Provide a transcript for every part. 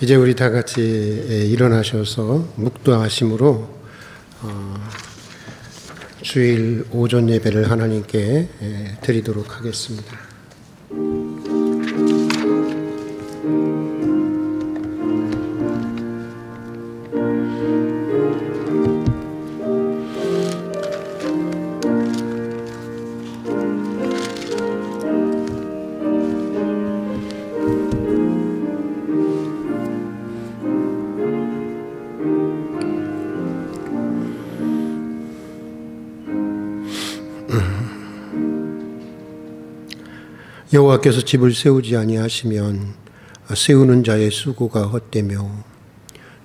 이제 우리 다 같이 일어나셔서 묵도하심으로 주일 오전 예배를 하나님께 드리도록 하겠습니다. 여호와께서 집을 세우지 아니하시면 세우는 자의 수고가 헛되며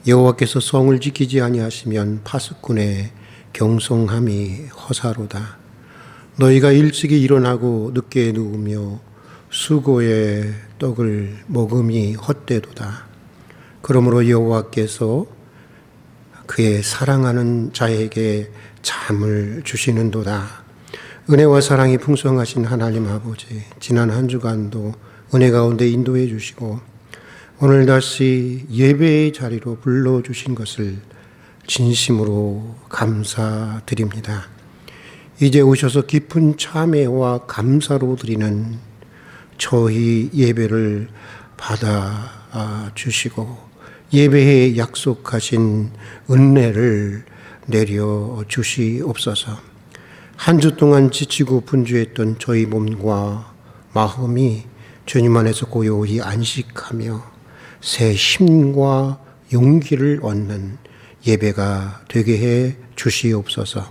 여호와께서 성을 지키지 아니하시면 파수꾼의 경성함이 허사로다. 너희가 일찍이 일어나고 늦게 누우며 수고의 떡을 먹음이 헛되도다. 그러므로 여호와께서 그의 사랑하는 자에게 잠을 주시는도다. 은혜와 사랑이 풍성하신 하나님 아버지, 지난 한 주간도 은혜 가운데 인도해 주시고 오늘 다시 예배의 자리로 불러주신 것을 진심으로 감사드립니다. 이제 오셔서 깊은 참회와 감사로 드리는 저희 예배를 받아 주시고 예배에 약속하신 은혜를 내려 주시옵소서. 한 주 동안 지치고 분주했던 저희 몸과 마음이 주님 안에서 고요히 안식하며 새 힘과 용기를 얻는 예배가 되게 해 주시옵소서.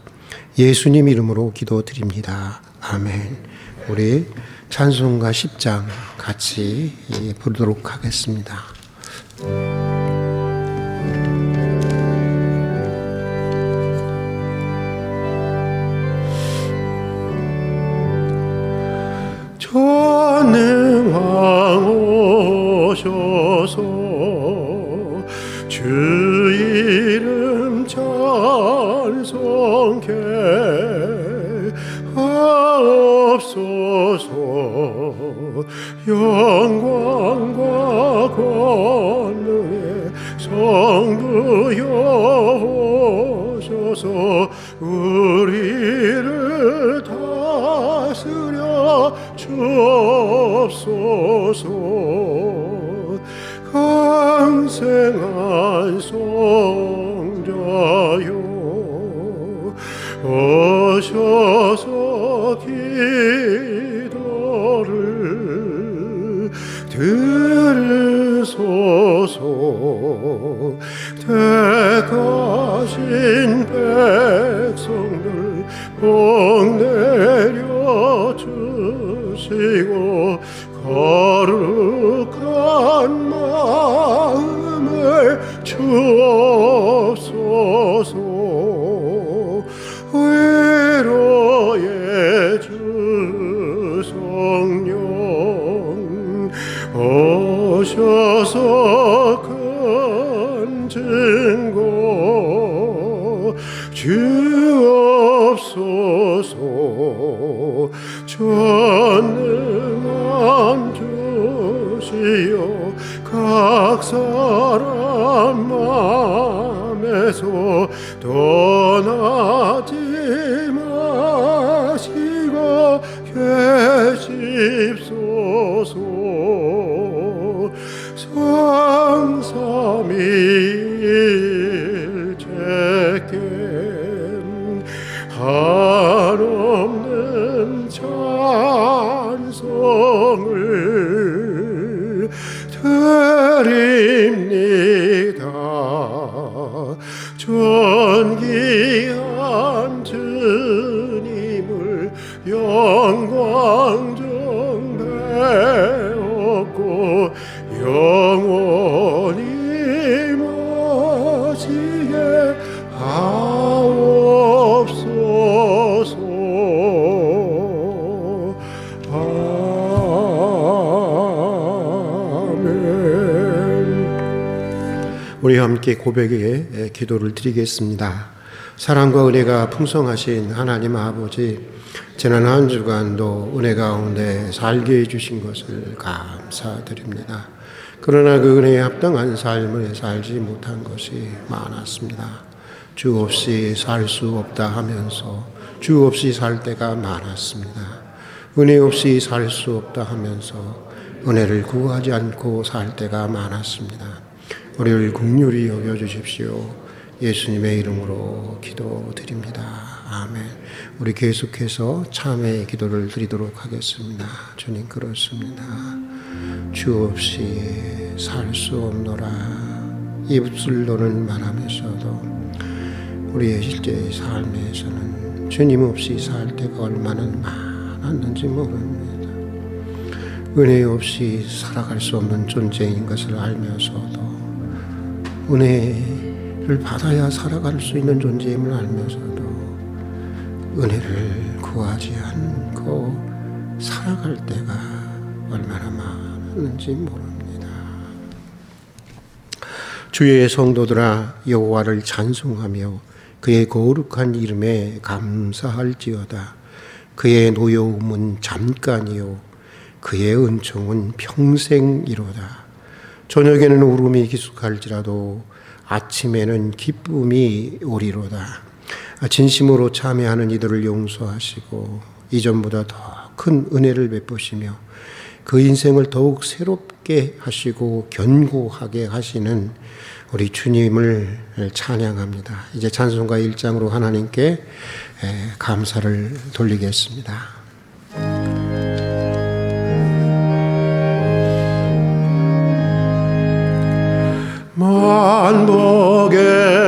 예수님 이름으로 기도드립니다. 아멘. 우리 찬송가 10장 같이 부르도록 하겠습니다. 전능왕 오셔서 주 이름 찬송케 하옵소서. 영광과 권능의 성부여 오셔서 우리를 다스려 주옵소서. 강생한 성자여 오셔서 기도를 들으소서. 택하신 백성들 복 내려 주시고 거룩한 마음을 주옵소서. 위로의 주 성령 오셔서 큰 증거 주옵소서. 전능한 주시여 각 사람 맘에서 떠나지 마시고 계십소서. 성삼위일체께 한없는 찬송을 드립니다. 존귀한 주님을 영광 좀 배웠고 영원히 모시게 하옵소서. 우리 함께 고백의 기도를 드리겠습니다. 사랑과 은혜가 풍성하신 하나님 아버지, 지난 한 주간도 은혜 가운데 살게 해주신 것을 감사드립니다. 그러나 그 은혜에 합당한 삶을 살지 못한 것이 많았습니다. 주 없이 살 수 없다 하면서 주 없이 살 때가 많았습니다. 은혜 없이 살 수 없다 하면서 은혜를 구하지 않고 살 때가 많았습니다. 우리를 긍휼히 여겨주십시오. 예수님의 이름으로 기도드립니다. 아멘. 우리 계속해서 참회의 기도를 드리도록 하겠습니다. 주님, 그렇습니다. 주 없이 살 수 없노라. 입술로는 말하면서도 우리의 실제 삶에서는 주님 없이 살 때가 얼마나 많았는지 모릅니다. 은혜 없이 살아갈 수 없는 존재인 것을 알면서도 은혜를 받아야 살아갈 수 있는 존재임을 알면서도 은혜를 구하지 않고 살아갈 때가 얼마나 많은지 모릅니다. 주의 성도들아, 여호와를 찬송하며 그의 거룩한 이름에 감사할지어다. 그의 노여움은 잠깐이요 그의 은총은 평생이로다. 저녁에는 울음이 기숙할지라도 아침에는 기쁨이 오리로다. 진심으로 참회하는 이들을 용서하시고 이전보다 더 큰 은혜를 베푸시며 그 인생을 더욱 새롭게 하시고 견고하게 하시는 우리 주님을 찬양합니다. 이제 찬송가 1장으로 하나님께 감사를 돌리겠습니다. 만복의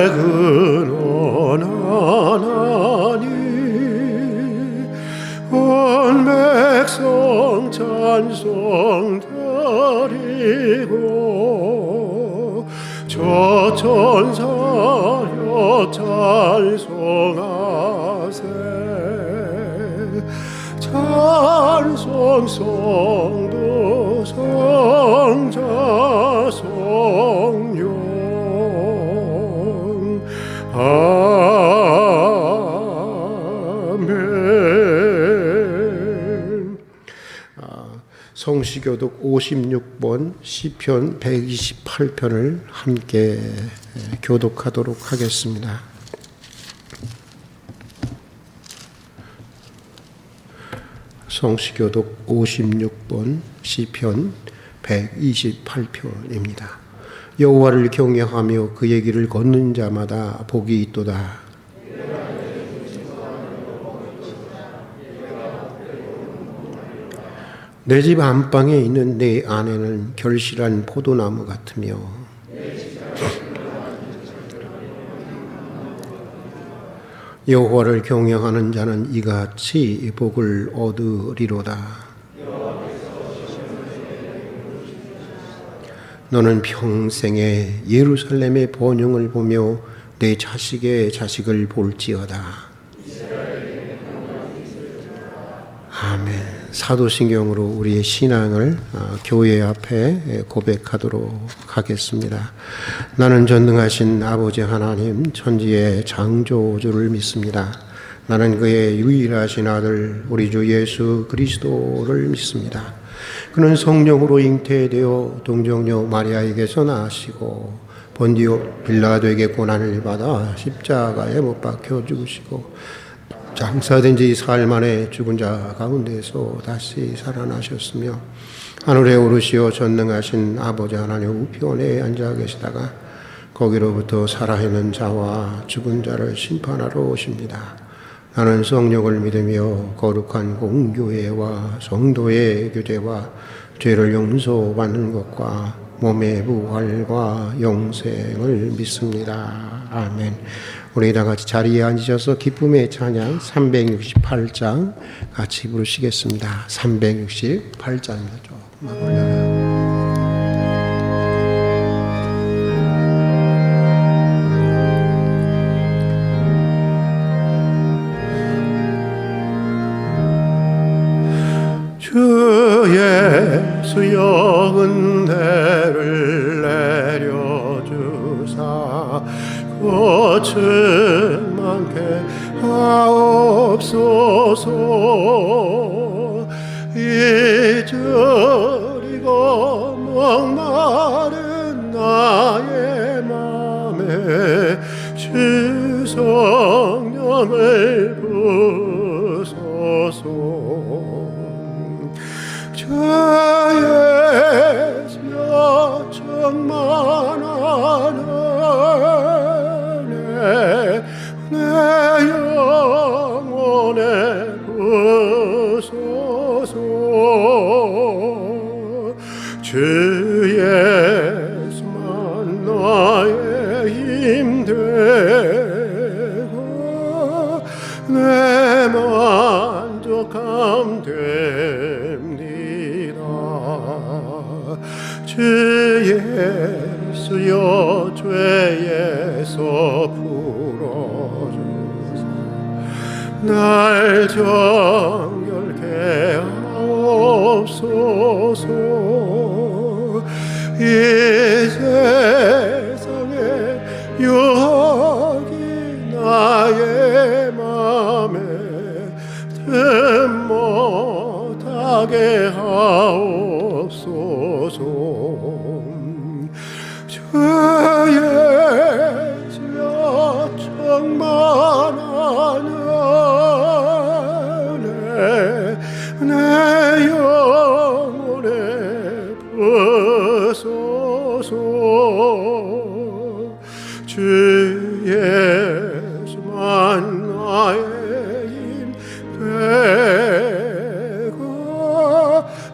근원 하나님, 온 백성 찬송 드리고 저 천사여 찬송하세. 찬송 성도 성자 성령 아멘. 성시교독 56번 시편 128편을 함께 교독하도록 하겠습니다. 성시교독 56번 시편 128편입니다. 여호와를 경외하며 그의 길을 걷는 자마다 복이 있도다. 내 집 안방에 있는 내 아내는 결실한 포도나무 같으며 여호와를 경외하는 자는 이같이 복을 얻으리로다. 너는 평생에 예루살렘의 번영을 보며 내 자식의 자식을 볼지어다. 아멘. 사도신경으로 우리의 신앙을 교회 앞에 고백하도록 하겠습니다. 나는 전능하신 아버지 하나님 천지의 창조주를 믿습니다. 나는 그의 유일하신 아들 우리 주 예수 그리스도를 믿습니다. 그는 성령으로 잉태되어 동정녀 마리아에게서 나시고 본디오 빌라도에게 고난을 받아 십자가에 못 박혀 죽으시고 장사된 지 사흘 만에 죽은 자 가운데서 다시 살아나셨으며 하늘에 오르시어 전능하신 아버지 하나님 우편에 앉아 계시다가 거기로부터 살아있는 자와 죽은 자를 심판하러 오십니다. 나는 성령을 믿으며 거룩한 공교회와 성도의 교제와 죄를 용서받는 것과 몸의 부활과 영생을 믿습니다. 아멘. 우리 다 같이 자리에 앉으셔서 기쁨의 찬양 368장 같이 부르시겠습니다. 368장이죠. 막 올려요. 주 예수여 은혜를 내려주사 거친 많게 하옵소서. 잊으리고 목마른 나의 맘에 주 성령을 부소서. 주의 충만한 은혜 내 영혼에 부소서. 주 예수만 나의 힘 되고 내 만족함 됩니다. 주 예수여 죄에서 풀어주사 날 정결케 하옵소서. 이 세상에 유혹이 나의 맘에 틈 못하게 하옵소서. 주의 주여 충만한 은혜 내 영혼에 부소서. 주 예수만 나의 힘 되고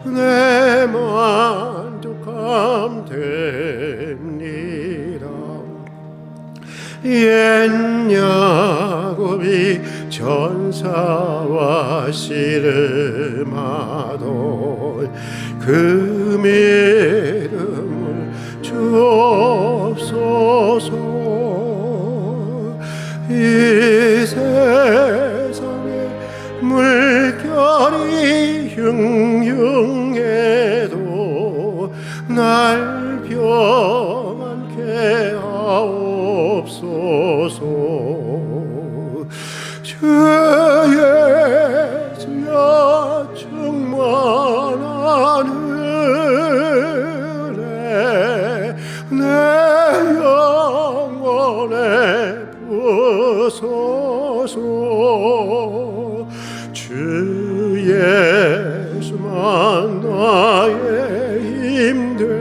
내 만족함 됩니다. 옛 야곱이 전사와 씨름하던 그 믿음을 주옵소서. 이 세상에 물결이 흉흉해도 날 평안케 하옵소서. 주의 주여 충만한 은혜 내 영혼에 부소서. 주 예수만 나의 힘 되고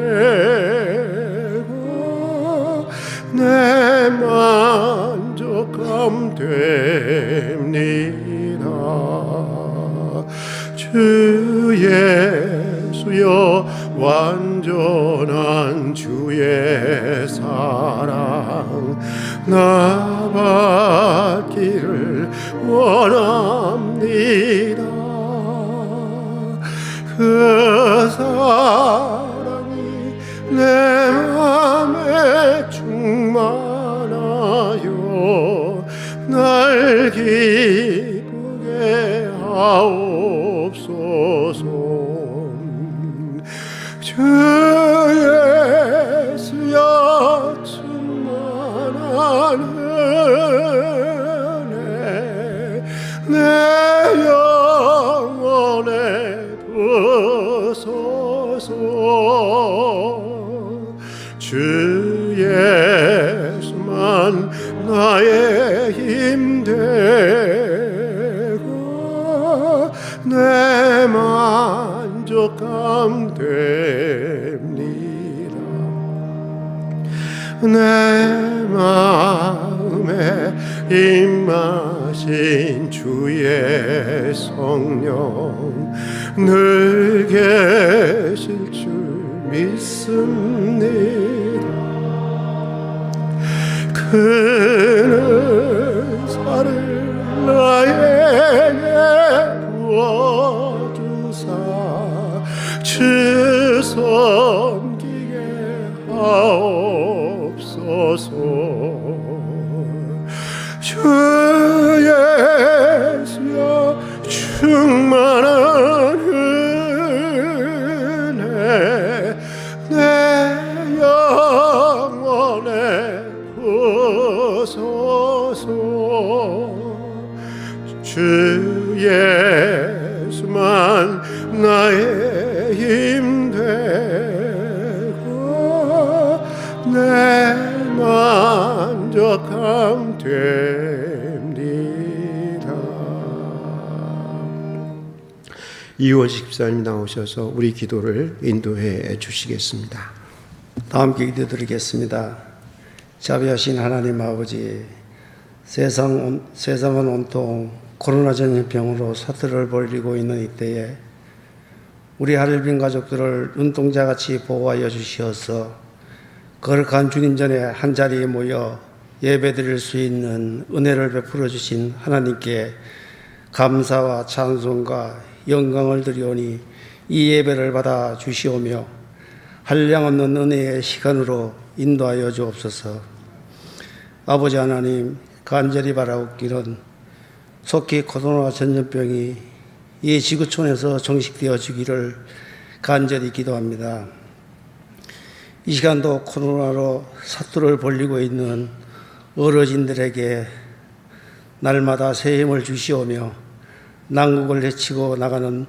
내 만족함 됩니다. 주 예수여 완전한 주의 사랑 나 받기를 원합니다. 그 사랑이 내 맘에 충만하여 날 기쁘게 하옵소서. 주 예수여 충만한 은혜 내 영혼에 부소서. 주 예수만 나의 힘 되고 내 만족함 됩니다. 내 마음에 임하신 주의 성령 늘 계실 줄 믿습니다. 그 은사를 나에게 부어주사 주 섬기게 하옵소서. 주 예수여 충만한 은혜 내 영혼에 부소서. 주 예수만 나의 힘 되고 생각함됩니다. 이호식 집사님 나오셔서 우리 기도를 인도해 주시겠습니다. 다 함께 기도드리겠습니다. 자비하신 하나님 아버지, 세상은 온통 코로나 전염병으로 사태를 벌이고 있는 이때에 우리 하늘빈 가족들을 눈동자같이 보호하여 주시어서 거룩한 주님 전에 한자리에 모여 예배드릴 수 있는 은혜를 베풀어 주신 하나님께 감사와 찬송과 영광을 드리오니 이 예배를 받아 주시오며 한량없는 은혜의 시간으로 인도하여 주옵소서. 아버지 하나님, 간절히 바라옵기는 속히 코로나 전염병이 이 지구촌에서 종식되어 주기를 간절히 기도합니다. 이 시간도 코로나로 사투를 벌이고 있는 어르신들에게 날마다 새 힘을 주시오며 난국을 헤치고 나가는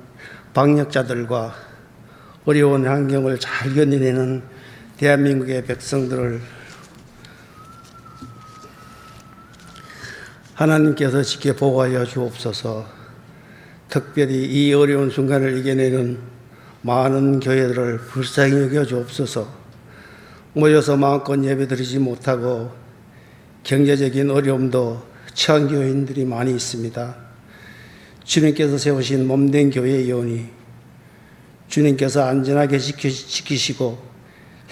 방역자들과 어려운 환경을 잘 견뎌내는 대한민국의 백성들을 하나님께서 지켜 보호하여 주옵소서. 특별히 이 어려운 순간을 이겨내는 많은 교회들을 불쌍히 여겨 주옵소서. 모여서 마음껏 예배드리지 못하고 경제적인 어려움도 처한 교회인들이 많이 있습니다. 주님께서 세우신 몸된 교회의 요원이 주님께서 안전하게 지키시고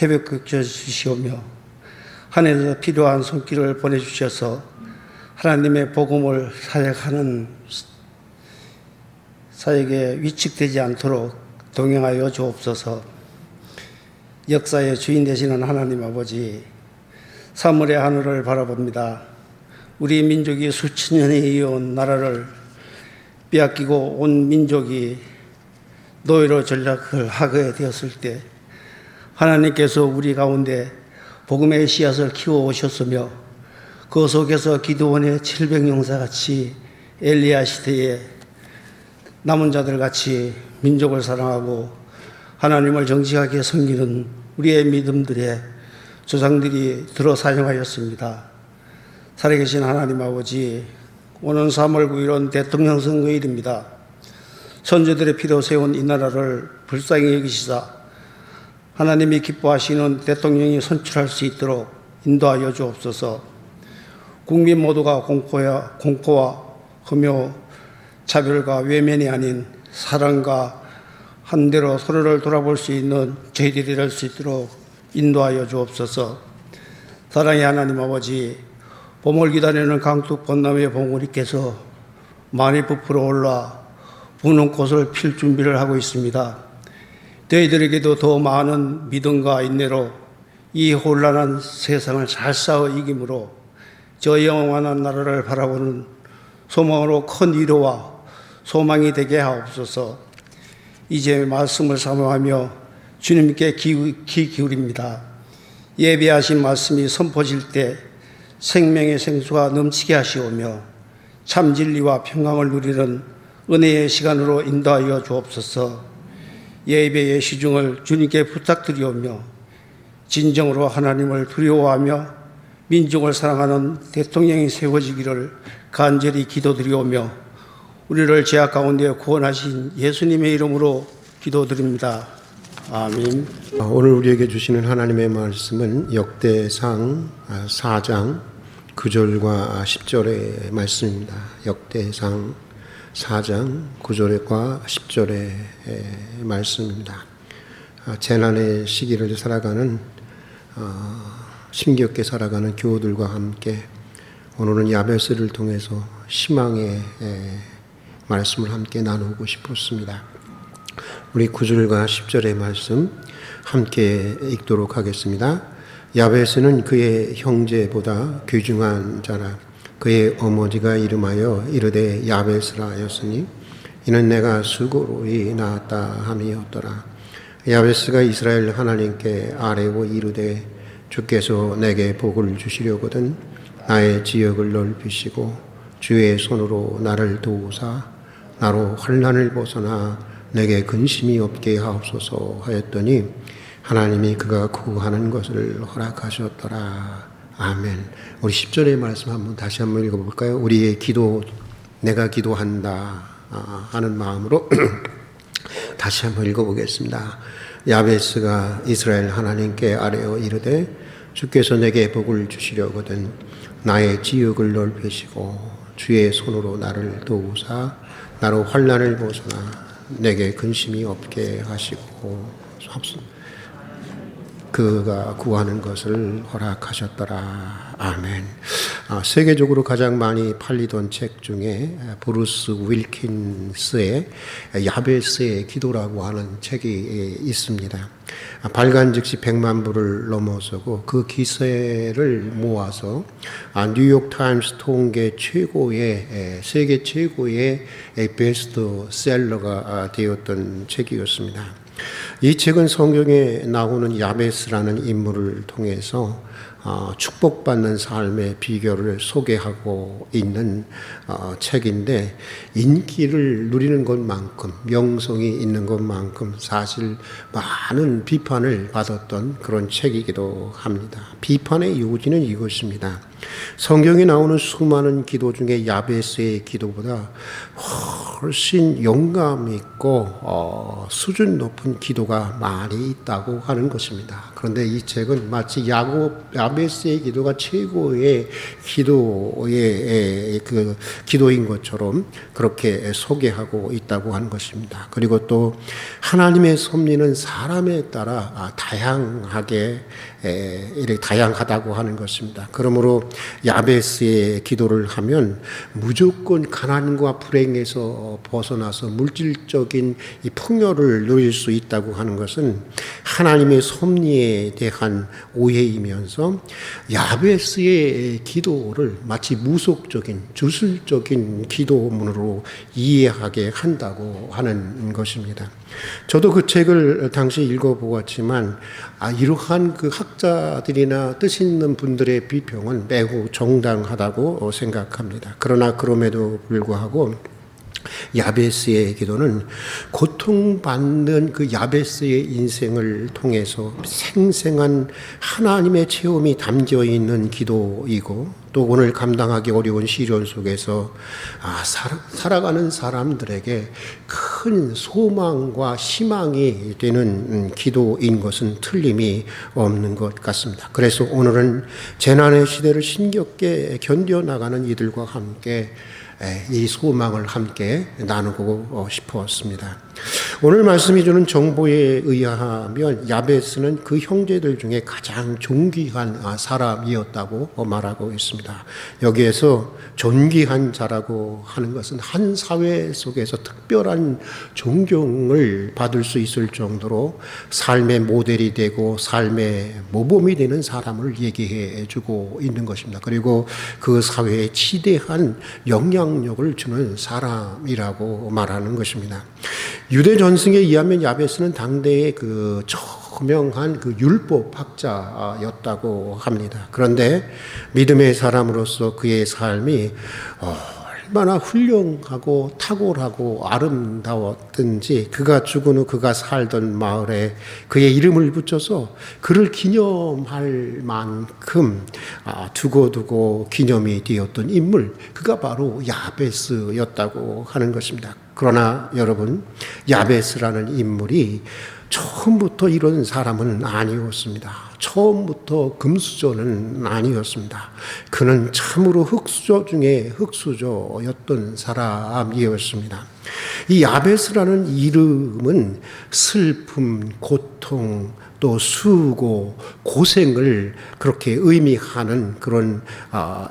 회복시켜 주시오며 하늘에서 필요한 손길을 보내주셔서 하나님의 복음을 사역하는 사역에 위축되지 않도록 동행하여 주옵소서. 역사의 주인 되시는 하나님 아버지, 사물의 하늘을 바라봅니다. 우리 민족이 수천 년에 이어온 나라를 빼앗기고 온 민족이 노예로 전락을 하게 되었을 때 하나님께서 우리 가운데 복음의 씨앗을 키워 오셨으며 그 속에서 기드온의 700용사같이 엘리야 시대에 남은 자들같이 민족을 사랑하고 하나님을 정직하게 섬기는 우리의 믿음들의 조상들이 들어 사용하였습니다. 살아계신 하나님 아버지, 오는 3월 9일은 대통령 선거일입니다. 선조들의 피로 세운 이 나라를 불쌍히 여기시사 하나님이 기뻐하시는 대통령이 선출할 수 있도록 인도하여 주옵소서. 국민 모두가 공포와 흠요, 차별과 외면이 아닌 사랑과 한대로 서로를 돌아볼 수 있는 저희들이 될 수 있도록 인도하여 주옵소서. 사랑의 하나님 아버지, 봄을 기다리는 강둑 벚나무의 봉우리께서 많이 부풀어 올라 부는 꽃을 필 준비를 하고 있습니다. 저희들에게도 더 많은 믿음과 인내로 이 혼란한 세상을 잘 싸워 이김으로 저 영원한 나라를 바라보는 소망으로 큰 위로와 소망이 되게 하옵소서. 이제 말씀을 사모하며 주님께 귀 기울입니다. 예배하신 말씀이 선포질 때 생명의 생수가 넘치게 하시오며 참 진리와 평강을 누리는 은혜의 시간으로 인도하여 주옵소서. 예배의 시중을 주님께 부탁드리오며 진정으로 하나님을 두려워하며 민족을 사랑하는 대통령이 세워지기를 간절히 기도드리오며 우리를 죄악 가운데 구원하신 예수님의 이름으로 기도드립니다. 아멘. 오늘 우리에게 주시는 하나님의 말씀은 역대상 4장 9절과 10절의 말씀입니다. 역대상 4장 9절과 10절의 말씀입니다. 재난의 시기를 살아가는 힘겹게 살아가는 교우들과 함께 오늘은 야베스를 통해서 희망의 말씀을 함께 나누고 싶었습니다. 우리 9절과 10절의 말씀 함께 읽도록 하겠습니다. 야베스는 그의 형제보다 귀중한 자라. 그의 어머니가 이름하여 이르되 야베스라 하였으니 이는 내가 수고로이 낳았다 함이었더라. 야베스가 이스라엘 하나님께 아뢰고 이르되 주께서 내게 복을 주시려거든 나의 지역을 넓히시고 주의 손으로 나를 도우사 나로 환난을 벗어나 내게 근심이 없게 하옵소서 하였더니 하나님이 그가 구하는 것을 허락하셨더라. 아멘. 우리 10절의 말씀 한번 다시 한번 읽어볼까요? 우리의 기도, 내가 기도한다 하는 마음으로 다시 한번 읽어보겠습니다. 야베스가 이스라엘 하나님께 아뢰어 이르되 주께서 내게 복을 주시려거든 나의 지역을 넓히시고 주의 손으로 나를 도우사 나로 환난을 벗어나 내게 근심이 없게 하시고 그가 구하는 것을 허락하셨더라. 아멘. 세계적으로 가장 많이 팔리던 책 중에 브루스 윌킨스의 야베스의 기도라고 하는 책이 있습니다. 발간 즉시 100만 부를 넘어서고 그 기세를 모아서 뉴욕 타임스 통계 최고의 세계 최고의 베스트셀러가 되었던 책이었습니다. 이 책은 성경에 나오는 야베스라는 인물을 통해서 축복받는 삶의 비결을 소개하고 있는 책인데 인기를 누리는 것만큼 명성이 있는 것만큼 사실 많은 비판을 받았던 그런 책이기도 합니다. 비판의 요지는 이것입니다. 성경에 나오는 수많은 기도 중에 야베스의 기도보다 훨씬 영감 있고 수준 높은 기도가 많이 있다고 하는 것입니다. 그런데 이 책은 마치 야베스의 기도가 최고의 기도의 그 기도인 것처럼 그렇게 소개하고 있다고 하는 것입니다. 그리고 또 하나님의 섭리는 사람에 따라 다양하다고 하는 것입니다. 그러므로 야베스의 기도를 하면 무조건 가난과 불행에서 벗어나서 물질적인 이 풍요를 누릴 수 있다고 하는 것은 하나님의 섭리에 대한 오해이면서 야베스의 기도를 마치 무속적인 주술적인 기도문으로 이해하게 한다고 하는 것입니다. 저도 그 책을 당시 읽어보았지만 이러한 그 학자들이나 뜻 있는 분들의 비평은 매우 정당하다고 생각합니다. 그러나 그럼에도 불구하고 야베스의 기도는 고통받는 그 야베스의 인생을 통해서 생생한 하나님의 체험이 담겨 있는 기도이고 또 오늘 감당하기 어려운 시련 속에서 살아가는 사람들에게 큰 소망과 희망이 되는 기도인 것은 틀림이 없는 것 같습니다. 그래서 오늘은 재난의 시대를 힘겹게 견뎌나가는 이들과 함께 이 소망을 함께 나누고 싶었습니다. 오늘 말씀이 주는 정보에 의하면 야베스는 그 형제들 중에 가장 존귀한 사람이었다고 말하고 있습니다. 여기에서 존귀한 자라고 하는 것은 한 사회 속에서 특별한 존경을 받을 수 있을 정도로 삶의 모델이 되고 삶의 모범이 되는 사람을 얘기해 주고 있는 것입니다. 그리고 그 사회에 치대한 영향력을 주는 사람이라고 말하는 것입니다. 유대 전승에 의하면 야베스는 당대의 그 저명한 그 율법학자였다고 합니다. 그런데 믿음의 사람으로서 그의 삶이 얼마나 훌륭하고 탁월하고 아름다웠든지 그가 죽은 후 그가 살던 마을에 그의 이름을 붙여서 그를 기념할 만큼 두고두고 기념이 되었던 인물, 그가 바로 야베스였다고 하는 것입니다. 그러나 여러분, 야베스라는 인물이 처음부터 이런 사람은 아니었습니다. 처음부터 금수저는 아니었습니다. 그는 참으로 흙수저 중에 흙수저였던 사람이었습니다. 이 야베스라는 이름은 슬픔, 고통, 또 수고, 고생을 그렇게 의미하는 그런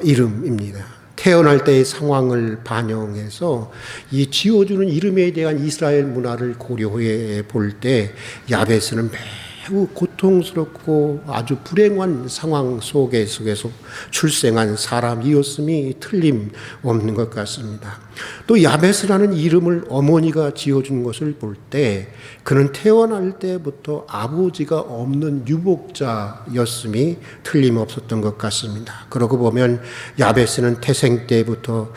이름입니다. 태어날 때의 상황을 반영해서 이 지어주는 이름에 대한 이스라엘 문화를 고려해 볼 때 야베스는 매우 고통스럽고 아주 불행한 상황 속에서 출생한 사람이었음이 틀림없는 것 같습니다. 또 야베스라는 이름을 어머니가 지어준 것을 볼 때 그는 태어날 때부터 아버지가 없는 유복자였음이 틀림없었던 것 같습니다. 그러고 보면 야베스는 태생 때부터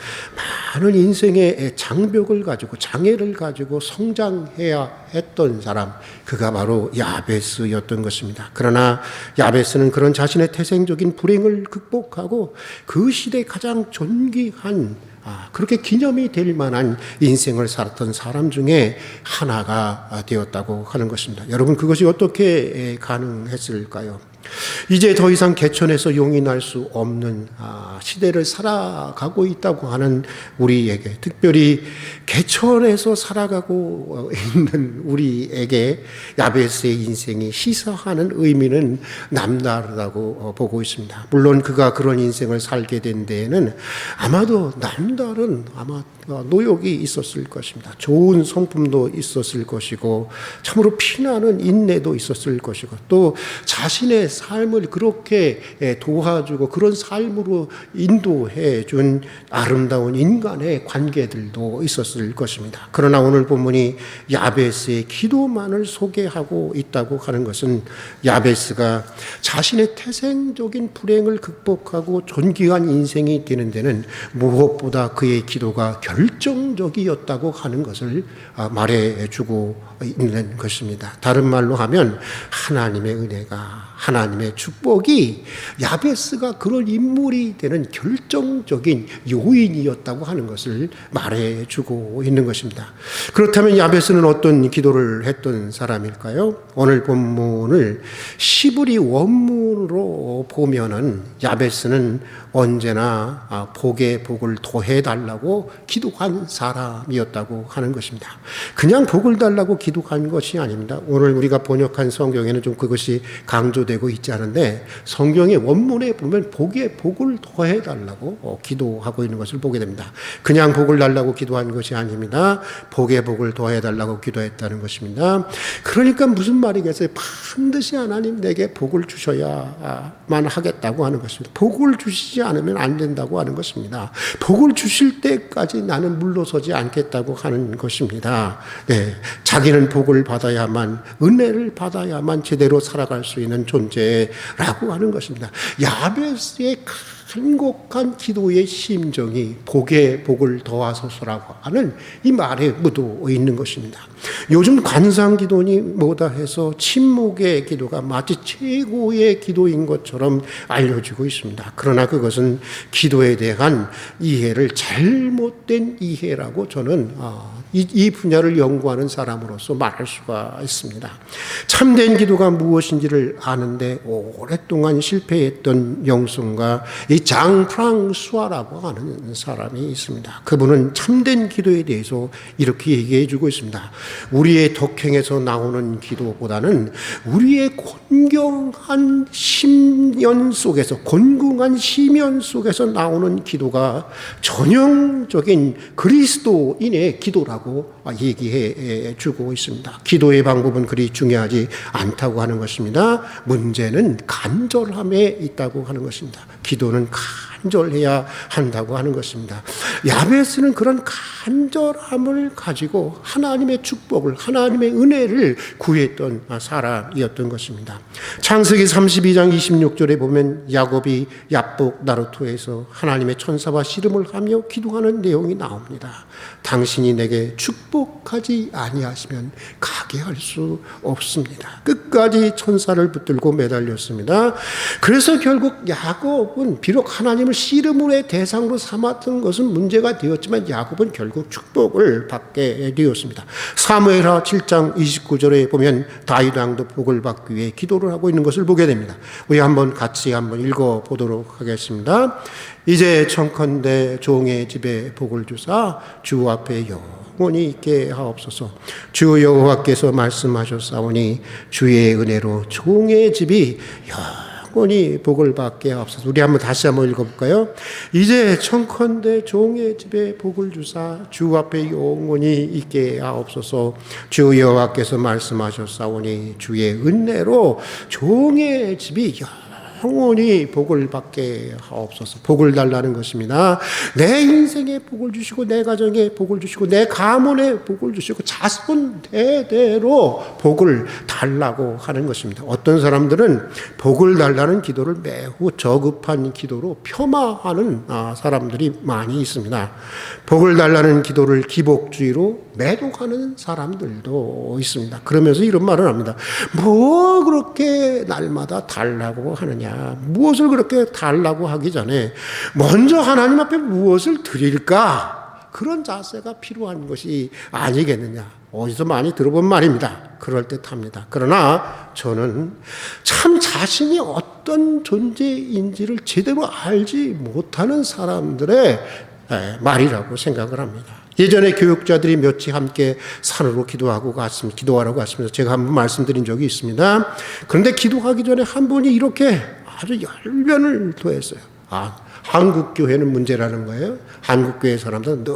많은 인생의 장벽을 가지고 장애를 가지고 성장해야 했던 사람, 그가 바로 야베스였던 것입니다. 그러나 야베스는 그런 자신의 태생적인 불행을 극복하고 그 시대에 가장 존귀한 그렇게 기념이 될 만한 인생을 살았던 사람 중에 하나가 되었다고 하는 것입니다. 여러분, 그것이 어떻게 가능했을까요? 이제 더 이상 개천에서 용이 날 수 없는 시대를 살아가고 있다고 하는 우리에게, 특별히 개천에서 살아가고 있는 우리에게 야베스의 인생이 시사하는 의미는 남다르다고 보고 있습니다. 물론 그가 그런 인생을 살게 된 데에는 아마도 남다른 노력이 있었을 것입니다. 좋은 성품도 있었을 것이고 참으로 피나는 인내도 있었을 것이고 또 자신의 삶을 그렇게 도와주고 그런 삶으로 인도해 준 아름다운 인간의 관계들도 있었을 것입니다. 그러나 오늘 본문이 야베스의 기도만을 소개하고 있다고 하는 것은 야베스가 자신의 태생적인 불행을 극복하고 존귀한 인생이 되는 데는 무엇보다 그의 기도가 결정적이었다고 하는 것을 말해주고 있는 것입니다. 다른 말로 하면 하나님의 은혜가, 하나님의 축복이 야베스가 그런 인물이 되는 결정적인 요인이었다고 하는 것을 말해주고 있는 것입니다. 그렇다면 야베스는 어떤 기도를 했던 사람일까요? 오늘 본문을 시브리 원문으로 보면은 야베스는 언제나 복에 복을 더해달라고 기도한 사람이었다고 하는 것입니다. 그냥 복을 달라고 기도한 것이 아닙니다. 오늘 우리가 번역한 성경에는 좀 그것이 강조되고 있지 않은데 성경의 원문에 보면 복에 복을 더해달라고 기도하고 있는 것을 보게 됩니다. 그냥 복을 달라고 기도한 것이 아닙니다. 복에 복을 더해달라고 기도했다는 것입니다. 그러니까 무슨 말이겠어요? 반드시 하나님 내게 복을 주셔야만 하겠다고 하는 것입니다. 복을 주시지 않으면 안 된다고 하는 것입니다. 복을 주실 때까지 나는 물러서지 않겠다고 하는 것입니다. 네, 자기는 복을 받아야만, 은혜를 받아야만 제대로 살아갈 수 있는 존재라고 하는 것입니다. 야베스의 간곡한 기도의 심정이 복에 복을 더하소서라고 하는 이 말에 묻어 있는 것입니다. 요즘 관상 기도니 뭐다 해서 침묵의 기도가 마치 최고의 기도인 것처럼 알려지고 있습니다. 그러나 그것은 기도에 대한 이해를 잘못된 이해라고 저는 이 분야를 연구하는 사람으로서 말할 수가 있습니다. 참된 기도가 무엇인지를 아는데 오랫동안 실패했던 영성가 이 장 프랑수아라고 하는 사람이 있습니다. 그분은 참된 기도에 대해서 이렇게 얘기해 주고 있습니다. 우리의 덕행에서 나오는 기도보다는 우리의 곤경한 심연 속에서, 곤궁한 심연 속에서 나오는 기도가 전형적인 그리스도인의 기도라고 얘기해 주고 있습니다. 기도의 방법은 그리 중요하지 않다고 하는 것입니다. 문제는 간절함에 있다고 하는 것입니다. 기도는 간절해야 한다고 하는 것입니다. 야베스는 그런 간절함을 가지고 하나님의 축복을, 하나님의 은혜를 구했던 사람이었던 것입니다. 창세기 32장 26절에 보면 야곱이 야복 나루토에서 하나님의 천사와 씨름을 하며 기도하는 내용이 나옵니다. 당신이 내게 축복하지 아니하시면 가게 할 수 없습니다. 끝까지 천사를 붙들고 매달렸습니다. 그래서 결국 야곱은 비록 하나님을 씨름의 대상으로 삼았던 것은 문제가 되었지만 야곱은 결국 축복을 받게 되었습니다. 사무엘하 7장 29절에 보면 다윗 왕도 복을 받기 위해 기도를 하고 있는 것을 보게 됩니다. 우리 같이 한번 읽어보도록 하겠습니다. 이제 청컨대 종의 집에 복을 주사 주 앞에 영원히 있게 하옵소서. 주 여호와께서 말씀하셨사오니 주의 은혜로 종의 집이 영원히 복을 받게 하옵소서. 우리 다시 한번 읽어볼까요? 이제 청컨대 종의 집에 복을 주사 주 앞에 영원히 있게 하옵소서. 주 여호와께서 말씀하셨사오니 주의 은혜로 종의 집이 영원히 복을 받게 하옵소서. 복을 달라는 것입니다. 내 인생에 복을 주시고 내 가정에 복을 주시고 내 가문에 복을 주시고 자손 대대로 복을 달라고 하는 것입니다. 어떤 사람들은 복을 달라는 기도를 매우 저급한 기도로 폄하하는 사람들이 많이 있습니다. 복을 달라는 기도를 기복주의로 매도하는 사람들도 있습니다. 그러면서 이런 말을 합니다. 뭐 그렇게 날마다 달라고 하느냐. 무엇을 그렇게 달라고 하기 전에 먼저 하나님 앞에 무엇을 드릴까? 그런 자세가 필요한 것이 아니겠느냐. 어디서 많이 들어본 말입니다. 그럴듯합니다. 그러나 저는 참 자신이 어떤 존재인지를 제대로 알지 못하는 사람들의 말이라고 생각을 합니다. 예전에 교육자들이 몇이 함께 산으로 기도하러 갔습니다. 제가 한번 말씀드린 적이 있습니다. 그런데 기도하기 전에 한 분이 이렇게 아주 열변을 토했어요. 한국교회는 문제라는 거예요. 한국교회 사람들은 늘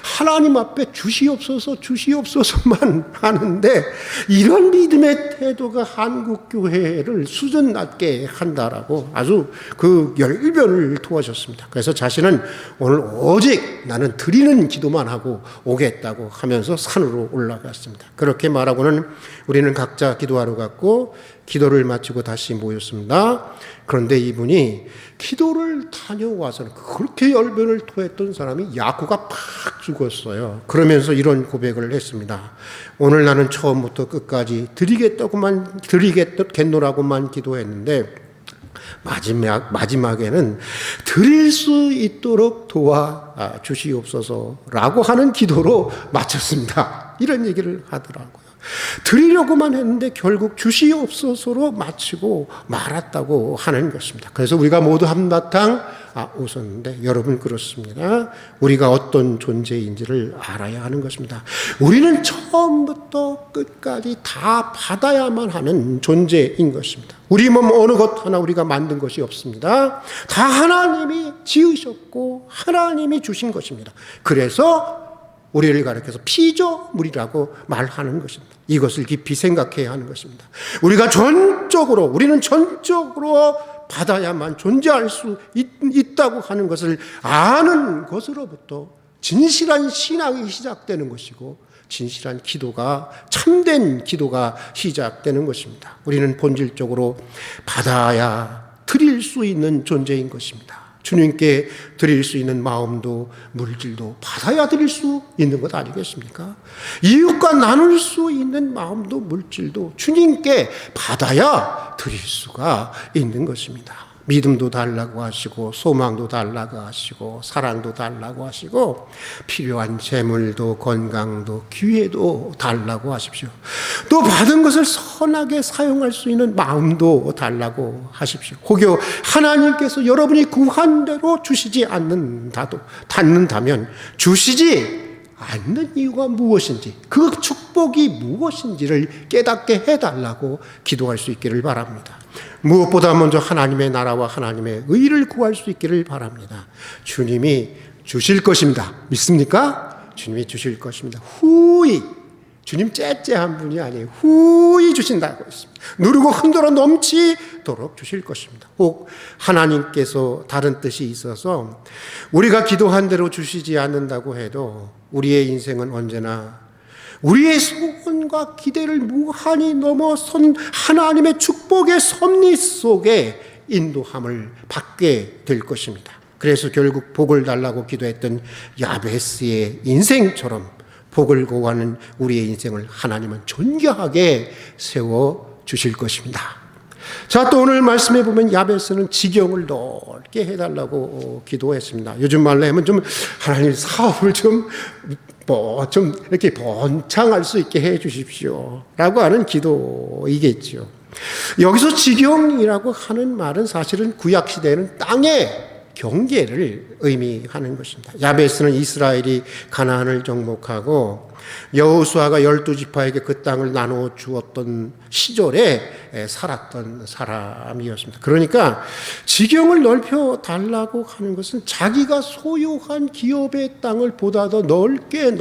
하나님 앞에 주시옵소서만 하는데 이런 믿음의 태도가 한국교회를 수준 낮게 한다라고 아주 그 열변을 토하셨습니다. 그래서 자신은 오늘 오직 나는 드리는 기도만 하고 오겠다고 하면서 산으로 올라갔습니다. 그렇게 말하고는 우리는 각자 기도하러 갔고 기도를 마치고 다시 모였습니다. 그런데 이분이 기도를 다녀와서는 그렇게 열변을 토했던 사람이 야구가 팍 죽었어요. 그러면서 이런 고백을 했습니다. 오늘 나는 처음부터 끝까지 드리겠노라고만 기도했는데 마지막에는 드릴 수 있도록 도와 주시옵소서라고 하는 기도로 마쳤습니다. 이런 얘기를 하더라고요. 드리려고만 했는데 결국 주시옵소서로 마치고 말았다고 하는 것입니다. 그래서 우리가 모두 한바탕 웃었는데 여러분 그렇습니다. 우리가 어떤 존재인지를 알아야 하는 것입니다. 우리는 처음부터 끝까지 다 받아야만 하는 존재인 것입니다. 우리 몸 어느 것 하나 우리가 만든 것이 없습니다. 다 하나님이 지으셨고 하나님이 주신 것입니다. 그래서 우리를 가리켜서 피조물이라고 말하는 것입니다. 이것을 깊이 생각해야 하는 것입니다. 우리는 전적으로 받아야만 존재할 수 있다고 하는 것을 아는 것으로부터 진실한 신앙이 시작되는 것이고 진실한 기도가 참된 기도가 시작되는 것입니다. 우리는 본질적으로 받아야 드릴 수 있는 존재인 것입니다. 주님께 드릴 수 있는 마음도 물질도 받아야 드릴 수 있는 것 아니겠습니까? 이웃과 나눌 수 있는 마음도 물질도 주님께 받아야 드릴 수가 있는 것입니다. 믿음도 달라고 하시고 소망도 달라고 하시고 사랑도 달라고 하시고 필요한 재물도 건강도 기회도 달라고 하십시오. 또 받은 것을 선하게 사용할 수 있는 마음도 달라고 하십시오. 혹여 하나님께서 여러분이 구한 대로 주시지 않는다면 주시지 않는 이유가 무엇인지 그 축복이 무엇인지를 깨닫게 해달라고 기도할 수 있기를 바랍니다. 무엇보다 먼저 하나님의 나라와 하나님의 의를 구할 수 있기를 바랍니다. 주님이 주실 것입니다. 믿습니까? 주님이 주실 것입니다. 후히 주님 째째한 분이 아니에요. 후히 주신다고 했습니다. 누르고 흔들어 넘치도록 주실 것입니다. 혹 하나님께서 다른 뜻이 있어서 우리가 기도한 대로 주시지 않는다고 해도 우리의 인생은 언제나 우리의 소원과 기대를 무한히 넘어선 하나님의 축복의 섭리 속에 인도함을 받게 될 것입니다. 그래서 결국 복을 달라고 기도했던 야베스의 인생처럼 복을 구하는 우리의 인생을 하나님은 존귀하게 세워주실 것입니다. 자, 또 오늘 말씀해 보면 야베스는 지경을 넓게 해달라고 기도했습니다. 요즘 말로 하면 좀 하나님 사업을 좀 이렇게 번창할 수 있게 해 주십시오 라고 하는 기도이겠죠. 여기서 지경이라고 하는 말은 사실은 구약시대에는 땅의 경계를 의미하는 것입니다. 야베스는 이스라엘이 가나안을 정복하고 여호수아가 12지파에게 그 땅을 나누어 주었던 시절에 살았던 사람이었습니다. 그러니까 지경을 넓혀 달라고 하는 것은 자기가 소유한 기업의 땅을 보다 더 넓게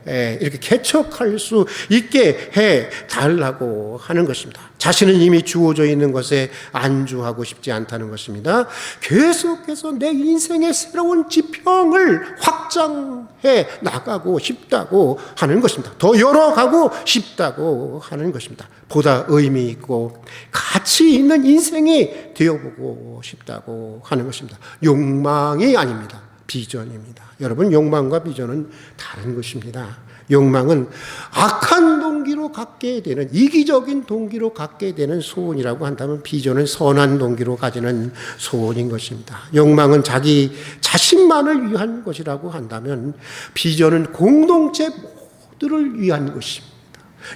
이렇게 개척할 수 있게 해 달라고 하는 것입니다. 자신은 이미 주어져 있는 것에 안주하고 싶지 않다는 것입니다. 계속해서 내 인생의 새로운 지평을 확장해 나가고 싶다고 하는 것입니다. 더 열어가고 싶다고 하는 것입니다. 보다 의미 있고 가치 있는 인생이 되어보고 싶다고 하는 것입니다. 욕망이 아닙니다. 비전입니다. 여러분, 욕망과 비전은 다른 것입니다. 욕망은 악한 동기로 갖게 되는, 이기적인 동기로 갖게 되는 소원이라고 한다면, 비전은 선한 동기로 가지는 소원인 것입니다. 욕망은 자기 자신만을 위한 것이라고 한다면, 비전은 공동체 모두를 위한 것입니다.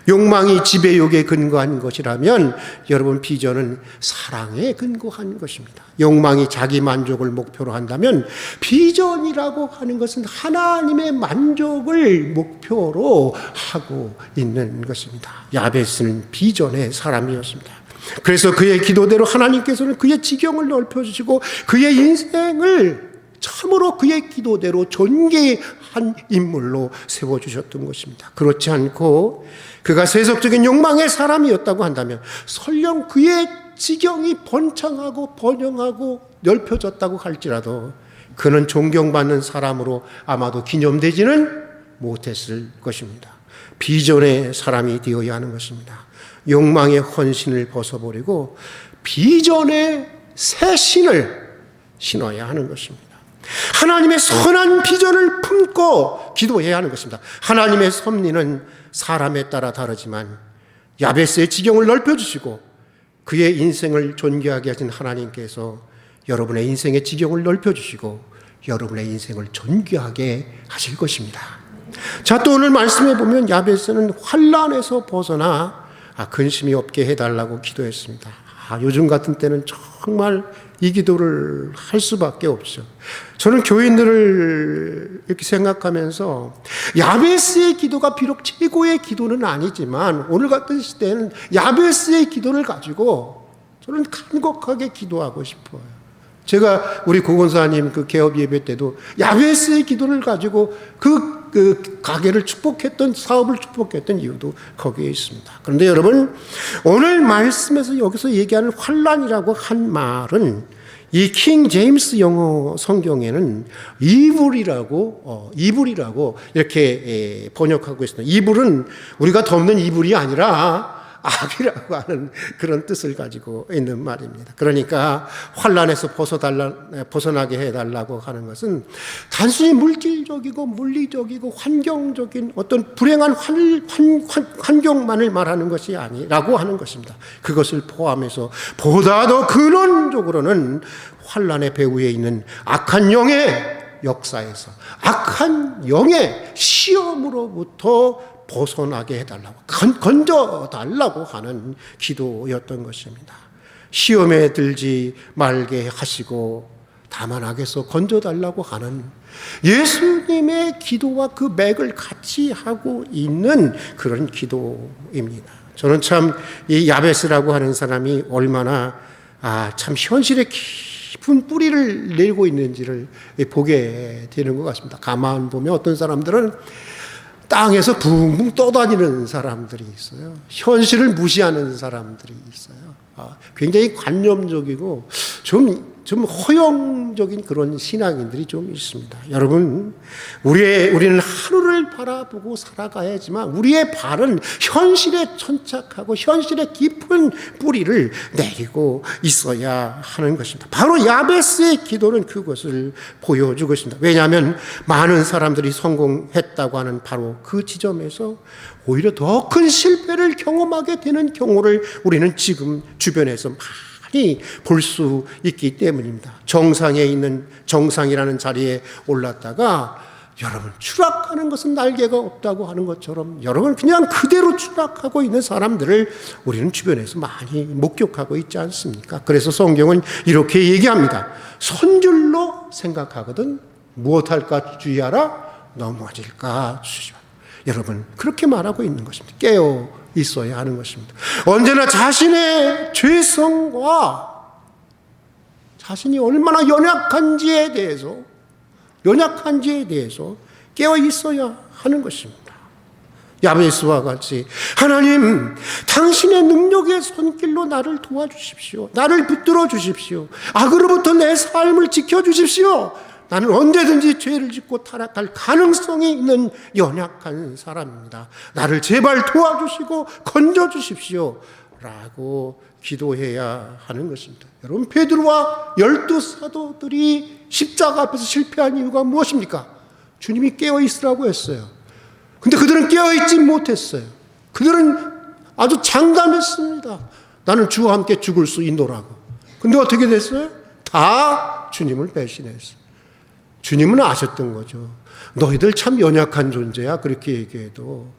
욕망이 지배욕에 근거한 것이라면 여러분, 비전은 사랑에 근거한 것입니다. 욕망이 자기 만족을 목표로 한다면 비전이라고 하는 것은 하나님의 만족을 목표로 하고 있는 것입니다. 야베스는 비전의 사람이었습니다. 그래서 그의 기도대로 하나님께서는 그의 지경을 넓혀주시고 그의 인생을 참으로 그의 기도대로 존귀한 인물로 세워주셨던 것입니다. 그렇지 않고 그가 세속적인 욕망의 사람이었다고 한다면 설령 그의 지경이 번창하고 번영하고 넓혀졌다고 할지라도 그는 존경받는 사람으로 아마도 기념되지는 못했을 것입니다. 비전의 사람이 되어야 하는 것입니다. 욕망의 헌신을 벗어버리고 비전의 새 신을 신어야 하는 것입니다. 하나님의 선한 비전을 품고 기도해야 하는 것입니다. 하나님의 섭리는 사람에 따라 다르지만 야베스의 지경을 넓혀주시고 그의 인생을 존귀하게 하신 하나님께서 여러분의 인생의 지경을 넓혀주시고 여러분의 인생을 존귀하게 하실 것입니다. 자, 또 오늘 말씀해 보면 야베스는 환난에서 벗어나 근심이 없게 해달라고 기도했습니다. 요즘 같은 때는 정말 이 기도를 할 수밖에 없죠. 저는 교인들을 이렇게 생각하면서 야베스의 기도가 비록 최고의 기도는 아니지만 오늘 같은 시대에는 야베스의 기도를 가지고 저는 간곡하게 기도하고 싶어요. 제가 우리 고건사님 그 개업 예배 때도 야베스의 기도를 가지고 그 가게를 축복했던, 사업을 축복했던 이유도 거기에 있습니다. 그런데 여러분, 오늘 말씀에서 여기서 얘기하는 환난이라고 한 말은 이 킹 제임스 영어 성경에는 이불이라고 이렇게 번역하고 있습니다. 이불은 우리가 덮는 이불이 아니라 악이라고 하는 그런 뜻을 가지고 있는 말입니다. 그러니까 환난에서 벗어나게 해달라고 하는 것은 단순히 물질적이고 물리적이고 환경적인 어떤 불행한 환경만을 말하는 것이 아니라고 하는 것입니다. 그것을 포함해서 보다 더 근원적으로는 환난의 배후에 있는 악한 영의 역사에서 악한 영의 시험으로부터 벗어나게 해달라고, 건져달라고 하는 기도였던 것입니다. 시험에 들지 말게 하시고 다만 악에서 건져달라고 하는 예수님의 기도와 그 맥을 같이 하고 있는 그런 기도입니다. 저는 참 이 야베스라고 하는 사람이 얼마나 참 현실에 깊은 뿌리를 내고 있는지를 보게 되는 것 같습니다. 가만 보면 어떤 사람들은 땅에서 붕붕 떠다니는 사람들이 있어요. 현실을 무시하는 사람들이 있어요. 굉장히 관념적이고 좀 허영적인 그런 신앙인들이 좀 있습니다. 여러분, 우리는 하루를 바라보고 살아가야지만 우리의 발은 현실에 천착하고 현실에 깊은 뿌리를 내리고 있어야 하는 것입니다. 바로 야베스의 기도는 그것을 보여주고 있습니다. 왜냐하면 많은 사람들이 성공했다고 하는 바로 그 지점에서 오히려 더 큰 실패를 경험하게 되는 경우를 우리는 지금 주변에서 많이 볼 수 있기 때문입니다. 정상에 있는 정상이라는 자리에 올랐다가 여러분, 추락하는 것은 날개가 없다고 하는 것처럼 여러분 그냥 그대로 추락하고 있는 사람들을 우리는 주변에서 많이 목격하고 있지 않습니까? 그래서 성경은 이렇게 얘기합니다. 선줄로 생각하거든 무엇할까 주의하라, 넘어질까 주의하라. 여러분, 그렇게 말하고 있는 것입니다. 깨어 있어야 하는 것입니다. 언제나 자신의 죄성과 자신이 얼마나 연약한지에 대해서 깨어 있어야 하는 것입니다. 야베스와 같이 하나님, 당신의 능력의 손길로 나를 도와주십시오. 나를 붙들어 주십시오. 악으로부터 내 삶을 지켜주십시오. 나는 언제든지 죄를 짓고 타락할 가능성이 있는 연약한 사람입니다. 나를 제발 도와주시고 건져주십시오 라고 기도해야 하는 것입니다. 여러분, 베드로와 12사도들이 십자가 앞에서 실패한 이유가 무엇입니까? 주님이 깨어있으라고 했어요. 근데 그들은 깨어있지 못했어요. 그들은 아주 장담했습니다. 나는 주와 함께 죽을 수 있노라고. 근데 어떻게 됐어요? 다 주님을 배신했어요. 주님은 아셨던 거죠. 너희들 참 연약한 존재야, 그렇게 얘기해도.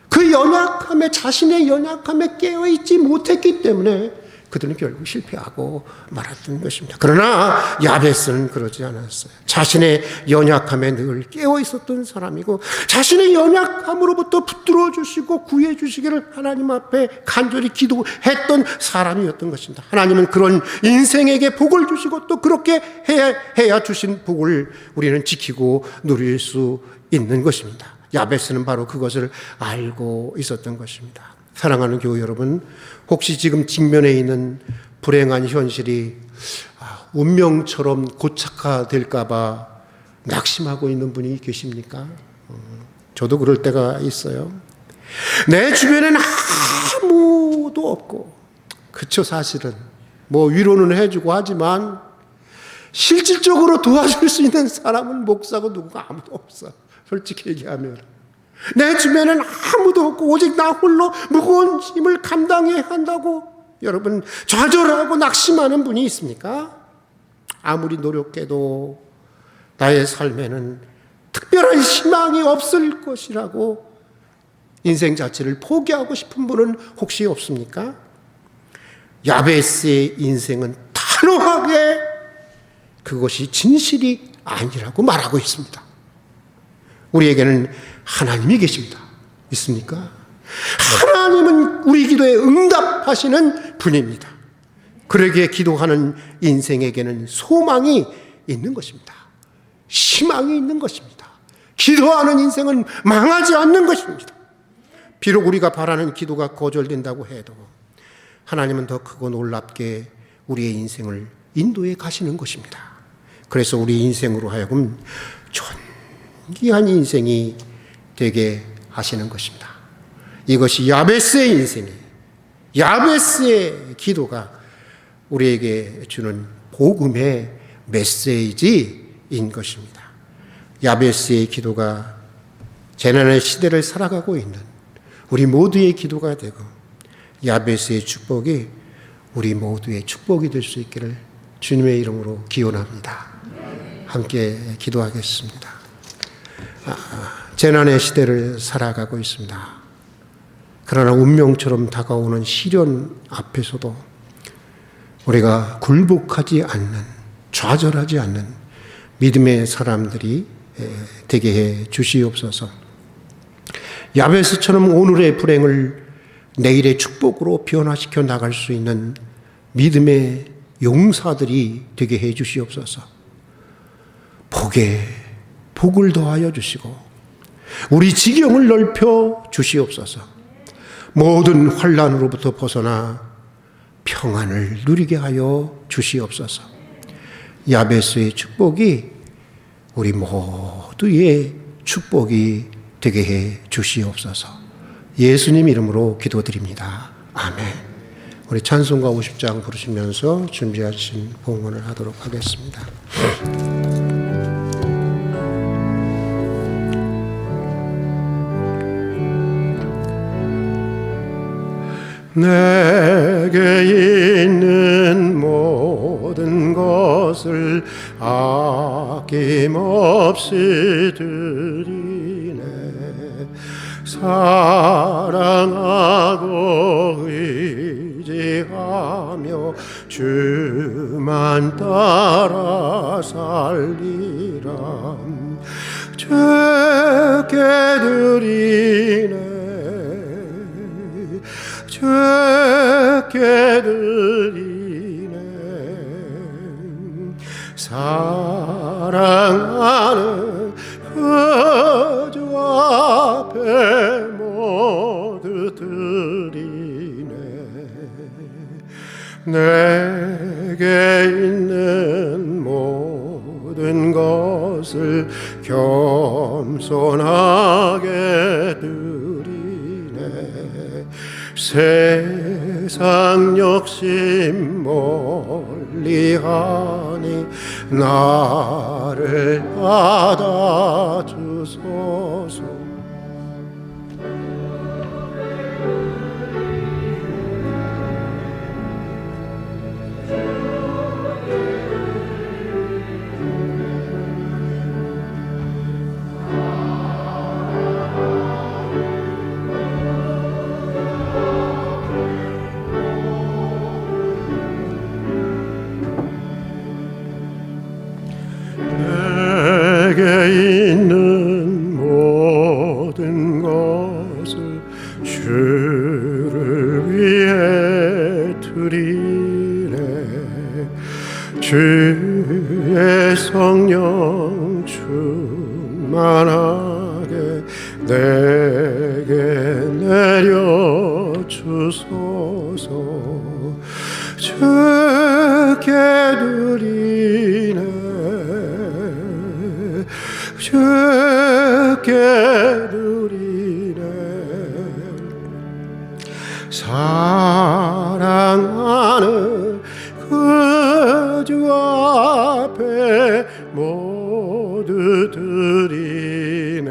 그 연약함에, 자신의 연약함에 깨어있지 못했기 때문에 그들은 결국 실패하고 말았던 것입니다. 그러나 야베스는 그러지 않았어요. 자신의 연약함에 늘 깨어있었던 사람이고, 자신의 연약함으로부터 붙들어 주시고 구해 주시기를 하나님 앞에 간절히 기도했던 사람이었던 것입니다. 하나님은 그런 인생에게 복을 주시고 또 그렇게 해야 주신 복을 우리는 지키고 누릴 수 있는 것입니다. 야베스는 바로 그것을 알고 있었던 것입니다. 사랑하는 교회 여러분, 혹시 지금 직면해 있는 불행한 현실이 운명처럼 고착화될까 봐 낙심하고 있는 분이 계십니까? 저도 그럴 때가 있어요. 내 주변에는 아무도 없고, 그쵸, 사실은 뭐 위로는 해주고 하지만 실질적으로 도와줄 수 있는 사람은 목사고 누구가 아무도 없어. 솔직히 얘기하면 내 주변에는 아무도 없고 오직 나 홀로 무거운 짐을 감당해야 한다고 여러분 좌절하고 낙심하는 분이 있습니까? 아무리 노력해도 나의 삶에는 특별한 희망이 없을 것이라고 인생 자체를 포기하고 싶은 분은 혹시 없습니까? 야베스의 인생은 단호하게 그것이 진실이 아니라고 말하고 있습니다. 우리에게는 하나님이 계십니다. 있습니까? 하나님은 우리 기도에 응답하시는 분입니다. 그러기에 기도하는 인생에게는 소망이 있는 것입니다. 희망이 있는 것입니다. 기도하는 인생은 망하지 않는 것입니다. 비록 우리가 바라는 기도가 거절된다고 해도 하나님은 더 크고 놀랍게 우리의 인생을 인도해 가시는 것입니다. 그래서 우리 인생으로 하여금 존귀한 인생이 되게 하시는 것입니다. 이것이 야베스의 인생이에요. 야베스의 기도가 우리에게 주는 복음의 메시지인 것입니다. 야베스의 기도가 재난의 시대를 살아가고 있는 우리 모두의 기도가 되고, 야베스의 축복이 우리 모두의 축복이 될 수 있기를 주님의 이름으로 기원합니다. 함께 기도하겠습니다. 재난의 시대를 살아가고 있습니다. 그러나 운명처럼 다가오는 시련 앞에서도 우리가 굴복하지 않는, 좌절하지 않는 믿음의 사람들이 되게 해 주시옵소서. 야베스처럼 오늘의 불행을 내일의 축복으로 변화시켜 나갈 수 있는 믿음의 용사들이 되게 해 주시옵소서. 복에 복을 더하여 주시고 우리 지경을 넓혀 주시옵소서. 모든 환난으로부터 벗어나 평안을 누리게 하여 주시옵소서. 야베스의 축복이 우리 모두의 축복이 되게 해 주시옵소서. 예수님 이름으로 기도드립니다. 아멘. 우리 찬송가 50장 부르시면서 준비하신 봉헌을 하도록 하겠습니다. 내게 있는 모든 것을 아낌없이 드리네. 사랑하고 의지하며 주만 따라 살리라. 주께 드리네. 주께 드리네. 사랑하는 그 주와 앞에 모두 드리네. 내게 있는 모든 것을 겸손하게 드리네. 세상 욕심 멀리하니 나를 받아주소서. 내게 있는 모든 것을 주를 위해 드리네. 주의 성령 충만하게 내게 내려주소서. 주께 드리네. 주께 드리네. 사랑하는 그 주 앞에 모두 드리네.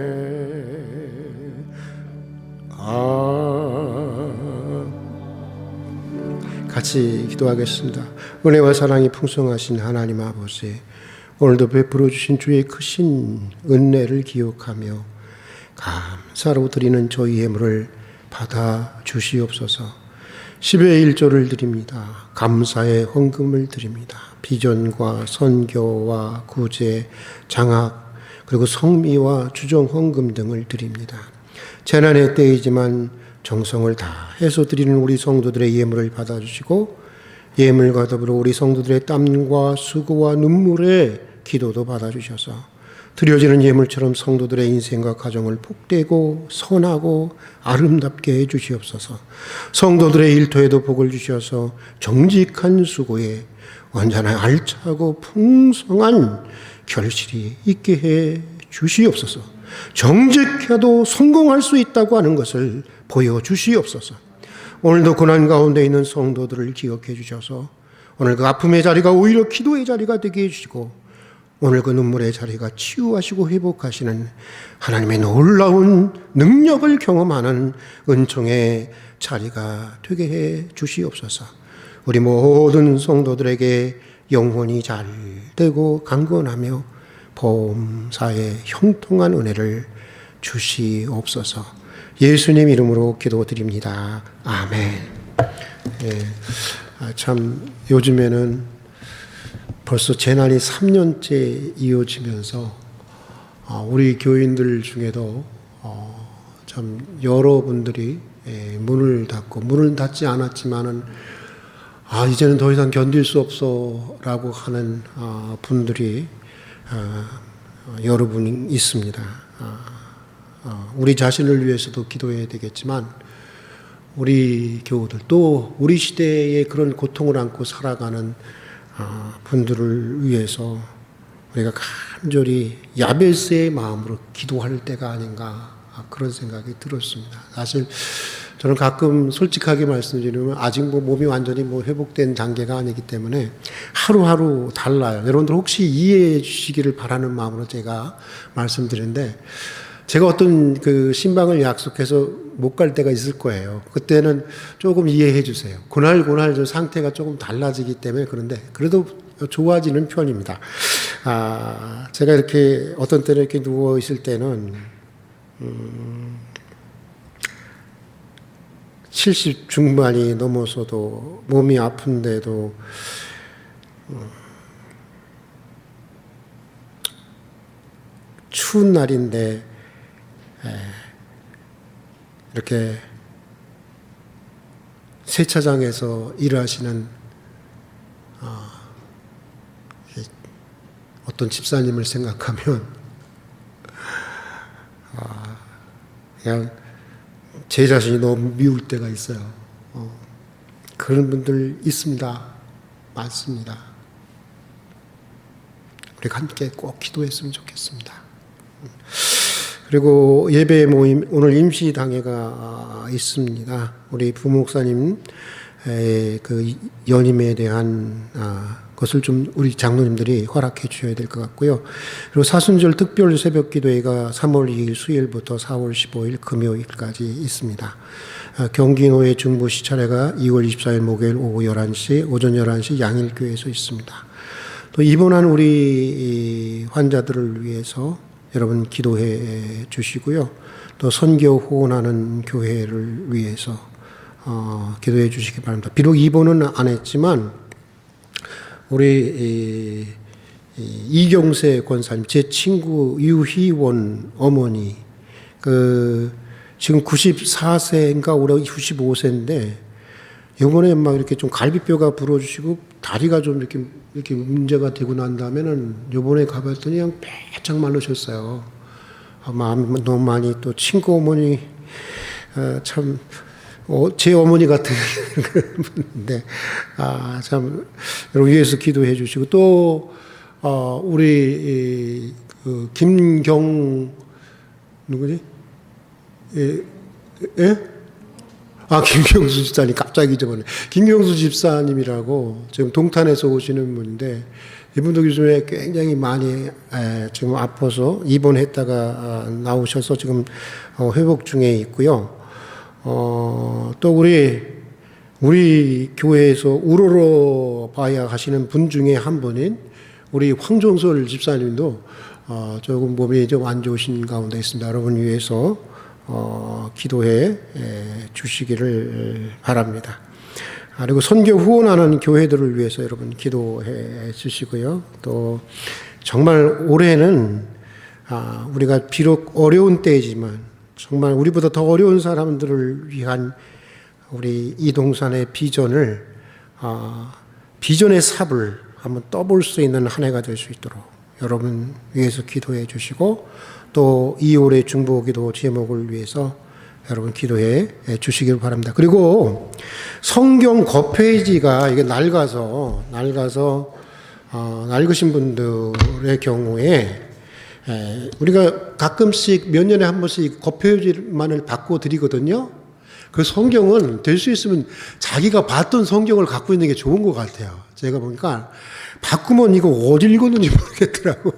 같이 기도하겠습니다. 은혜와 사랑이 풍성하신 하나님 아버지, 오늘도 베풀어 주신 주의 크신 은혜를 기억하며 감사로 드리는 저희 예물을 받아 주시옵소서. 10의 1조를 드립니다. 감사의 헌금을 드립니다. 비전과 선교와 구제, 장학, 그리고 성미와 주정 헌금 등을 드립니다. 재난의 때이지만 정성을 다해서 드리는 우리 성도들의 예물을 받아주시고, 예물과 더불어 우리 성도들의 땀과 수고와 눈물의 기도도 받아주셔서 드려지는 예물처럼 성도들의 인생과 가정을 복되고 선하고 아름답게 해주시옵소서. 성도들의 일터에도 복을 주셔서 정직한 수고에 언제나 알차고 풍성한 결실이 있게 해 주시옵소서. 정직해도 성공할 수 있다고 하는 것을 보여주시옵소서. 오늘도 고난 가운데 있는 성도들을 기억해 주셔서 오늘 그 아픔의 자리가 오히려 기도의 자리가 되게 해주시고, 오늘 그 눈물의 자리가 치유하시고 회복하시는 하나님의 놀라운 능력을 경험하는 은총의 자리가 되게 해 주시옵소서. 우리 모든 성도들에게 영혼이 잘 되고 강건하며 범사에 형통한 은혜를 주시옵소서. 예수님 이름으로 기도드립니다. 아멘. 참 요즘에는 벌써 재난이 3년째 이어지면서 우리 교인들 중에도 참 여러분들이 문을 닫지 않았지만은 이제는 더 이상 견딜 수 없어라고 하는 분들이 여러분 있습니다. 우리 자신을 위해서도 기도해야 되겠지만 우리 교우들 또 우리 시대에 그런 고통을 안고 살아가는 분들을 위해서 우리가 간절히 야베스의 마음으로 기도할 때가 아닌가 그런 생각이 들었습니다. 사실 저는 가끔 솔직하게 말씀드리면 아직 몸이 완전히 회복된 단계가 아니기 때문에 하루하루 달라요. 여러분들 혹시 이해해 주시기를 바라는 마음으로 제가 말씀드리는데, 제가 어떤 그 신방을 약속해서 못 갈 때가 있을 거예요. 그때는 조금 이해해 주세요. 그날 저 상태가 조금 달라지기 때문에. 그런데 그래도 좋아지는 편입니다. 제가 이렇게 어떤 때는 이렇게 누워 있을 때는 70 중반이 넘어서도 몸이 아픈데도 추운 날인데 이렇게 세차장에서 일하시는 어떤 집사님을 생각하면 그냥 제 자신이 너무 미울 때가 있어요. 그런 분들 있습니다. 많습니다. 우리가 함께 꼭 기도했으면 좋겠습니다. 그리고 예배 모임, 오늘 임시당회가 있습니다. 우리 부목사님 그 연임에 대한 것을 좀 우리 장로님들이 허락해 주셔야 될 것 같고요. 그리고 사순절 특별 새벽 기도회가 3월 2일 수요일부터 4월 15일 금요일까지 있습니다. 경기노회 중부 시차례가 2월 24일 목요일 오후 11시, 오전 11시 양일교회에서 있습니다. 또 입원한 우리 환자들을 위해서 여러분 기도해 주시고요. 또 선교 후원하는 교회를 위해서 기도해 주시기 바랍니다. 비록 입원은 안 했지만 우리 이경세 권사님, 제 친구 유희원 어머니, 지금 94세인가 올해 95세인데 이번에 막 이렇게 좀 갈비뼈가 부러지시고 다리가 좀 이렇게 문제가 되고 난 다음에는 이번에 가봤더니 그냥 빼짝 말르셨어요. 마음 너무 많이 또 친구 어머니 참. 제 어머니 같은 분인데, 참, 여러분 위해서 기도해 주시고, 또, 우리, 누구지? 김경수 집사님, 갑자기 잊어버렸네. 김경수 집사님이라고 지금 동탄에서 오시는 분인데, 이분도 요즘에 굉장히 많이, 지금 아파서 입원했다가 나오셔서 지금 회복 중에 있고요. 또 우리 교회에서 우러러 봐야 하시는 분 중에 한 분인 우리 황종설 집사님도 조금 몸이 좀 안 좋으신 가운데 있습니다. 여러분 위해서 기도해 주시기를 바랍니다. 그리고 선교 후원하는 교회들을 위해서 여러분 기도해 주시고요. 또 정말 올해는 우리가 비록 어려운 때이지만 정말 우리보다 더 어려운 사람들을 위한 우리 이동산의 비전을 비전의 삽을 한번 떠볼 수 있는 한 해가 될 수 있도록 여러분 위해서 기도해 주시고 또 2월의 중보기도 제목을 위해서 여러분 기도해 주시길 바랍니다. 그리고 성경 겉페이지가 이게 낡으신 분들의 경우에 우리가 가끔씩 몇 년에 한 번씩 겉페이지만을 바꿔 드리거든요. 그 성경은 될 수 있으면 자기가 봤던 성경을 갖고 있는 게 좋은 것 같아요. 제가 보니까 바꾸면 이거 어딜 읽었는지 모르겠더라고.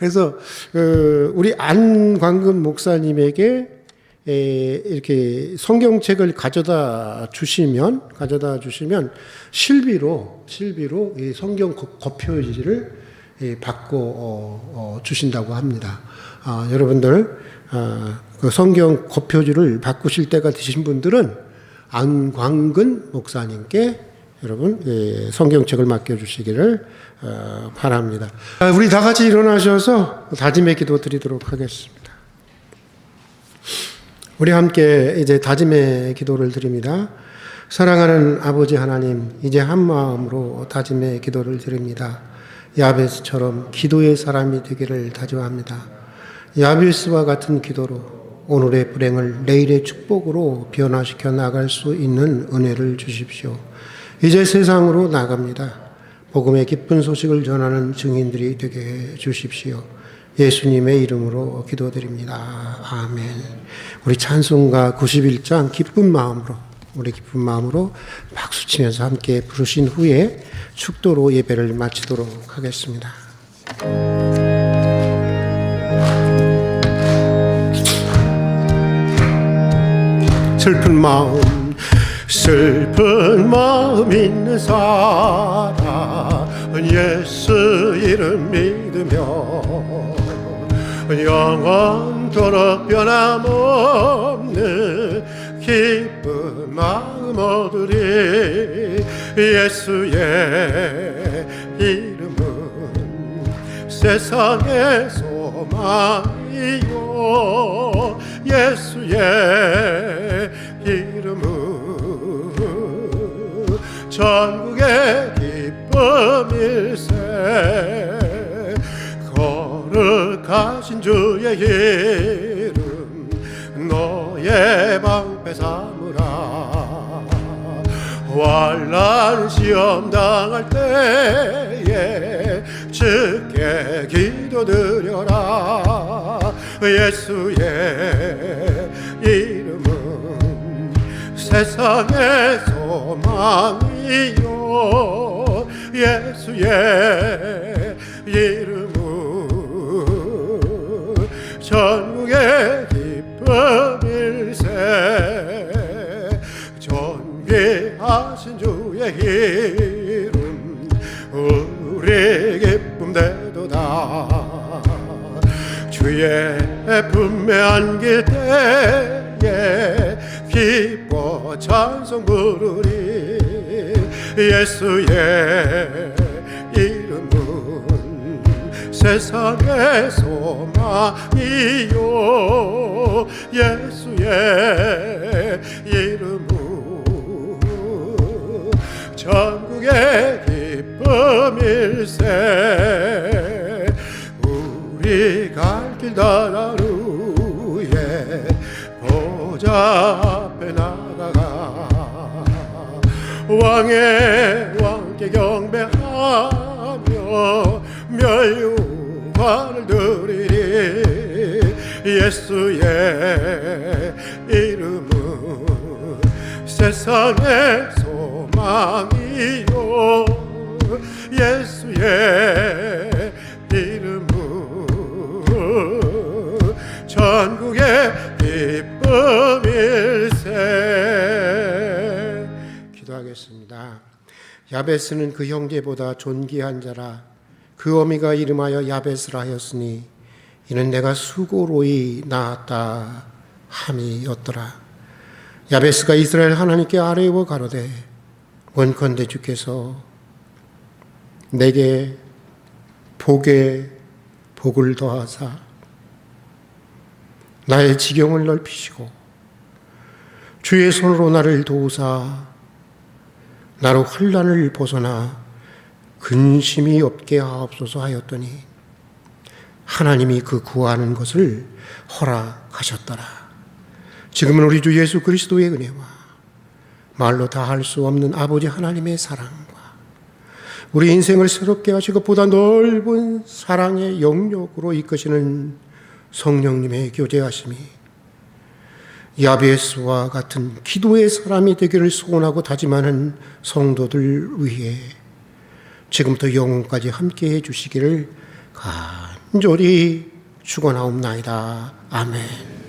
그래서 우리 안광근 목사님에게 이렇게 성경책을 가져다 주시면 실비로 이 성경 겉표지를 바꿔 주신다고 합니다. 여러분들 그 성경 겉표지를 바꾸실 때가 되신 분들은 안광근 목사님께 여러분 성경책을 맡겨주시기를 바랍니다. 우리 다 같이 일어나셔서 다짐의 기도 드리도록 하겠습니다. 우리 함께 이제 다짐의 기도를 드립니다. 사랑하는 아버지 하나님, 이제 한 마음으로 다짐의 기도를 드립니다. 야베스처럼 기도의 사람이 되기를 다짐합니다. 야베스와 같은 기도로 오늘의 불행을 내일의 축복으로 변화시켜 나갈 수 있는 은혜를 주십시오. 이제 세상으로 나갑니다. 복음의 기쁜 소식을 전하는 증인들이 되게 해 주십시오. 예수님의 이름으로 기도드립니다. 아멘. 우리 찬송가 91장 기쁜 마음으로 박수치면서 함께 부르신 후에 축도로 예배를 마치도록 하겠습니다. 슬픈 마음 있는 사람 예수 이름 믿으며 영원토록 변함없는 기쁜 마음 얻으리. 예수의 이름은 세상의 소망이요 예수의 이름은 전국의 기쁨일세. 거룩하신 주의 이름 나의 방패 삼으라. 환난 시험 당할 때에 주께 기도드려라. 예수의 이름은 세상의 소망이요, 예수의 이름은 전국의 기쁨일세. 존귀하신 주의 이름 우리 기쁨 되도다. 주의 품에 안길 때에 기뻐 찬송 부르리. 예수의 이름은 세상의 소망이요, 예수의 이름은 전국의 기쁨일세. 우리 갈 길 다른 후에 보좌 앞에 나가가 왕의 왕께 경배하며 멸류관을 드리리. 예수의 이름은 세상의 소망이요, 예수의 이름은 전국의 기쁨일세. 기도하겠습니다. 야베스는 그 형제보다 존귀한 자라. 그 어미가 이름하여 야베스라 하였으니 이는 내가 수고로이 낳았다 함이었더라. 야베스가 이스라엘 하나님께 아뢰어 가로되 원컨대 주께서 내게 복에 복을 더하사 나의 지경을 넓히시고 주의 손으로 나를 도우사 나로 환난을 벗어나 근심이 없게 하옵소서 하였더니 하나님이 그 구하는 것을 허락하셨더라. 지금은 우리 주 예수 그리스도의 은혜와 말로 다 할 수 없는 아버지 하나님의 사랑과 우리 인생을 새롭게 하시고 보다 넓은 사랑의 영역으로 이끄시는 성령님의 교제하심이 야베스와 같은 기도의 사람이 되기를 소원하고 다짐하는 성도들 위해 지금부터 영원까지 함께해 주시기를 간절히 축원하옵나이다. 아멘.